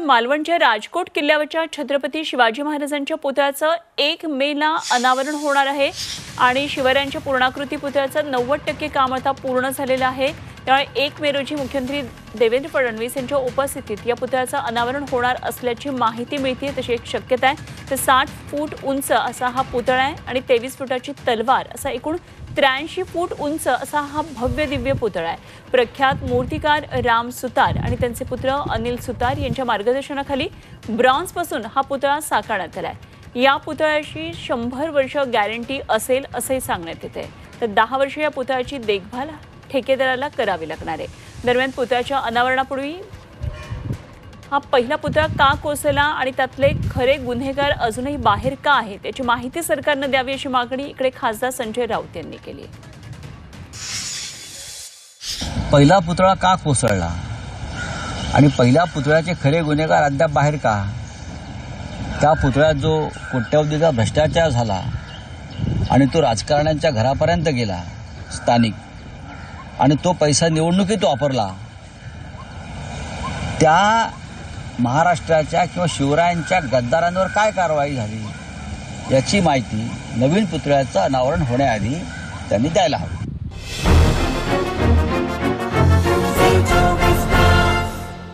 मालवणच्या राजकोट किल्ल्यावरच्या छत्रपती शिवाजी महाराजांच्या पुतळ्याचं 1 मेला अनावरण होणार आहे आणि शिवरायांच्या पूर्णाकृती पुतळ्याचं 90% काम आता पूर्ण झालेलं आहे। त्यामुळे 1 मे रोजी मुख्यमंत्री देवेंद्र फडणवीस यांच्या उपस्थितीत या पुतळ्याचं अनावरण होणार असल्याची माहिती मिळते। तशी एक शक्यता आहे। तर 60 फूट उंच असा हा पुतळा आहे आणि 23 फुटाची तलवार असा एकूण 83 फूट उंच असा हा भव्य दिव्य पुतळा आहे। प्रख्यात मूर्तिकार राम सुतार आणि त्यांचे पुत्र अनिल सुतार यांच्या मार्गदर्शनाखाली ब्रॉन्झपासून हा पुतळा साकारण्यात आलाय। या पुतळ्याची 100 वर्ष गॅरंटी असेल असे सांगण्यात येते। तर 10 वर्ष या पुतळ्याची देखभाल ठेकेदाराला करावी लागणार आहे। दरम्यान पुतळ्याच्या अनावरणापूर्वी हा पहिला पुतळा का कोसळला आणि त्यातले खरे गुन्हेगार अजूनही बाहेर का आहेत याची माहिती सरकारने द्यावी अशी मागणी इकडे खासदार संजय राऊत यांनी केली। पहिला पुतळा का कोसळला आणि पहिल्या पुतळ्याचे खरे गुन्हेगार अद्याप बाहेर का? त्या पुतळ्यात जो कोट्यवधीचा भ्रष्टाचार झाला आणि तो राजकारण्यांच्या घरापर्यंत गेला स्थानिक आणि तो पैसा निवडणुकीत वापरला, त्या महाराष्ट्राच्या किंवा शिवरायांच्या गद्दारांवर काय कारवाई झाली याची माहिती नवीन पुतळ्याचं अनावरण होण्याआधी त्यांनी द्यायला हवी।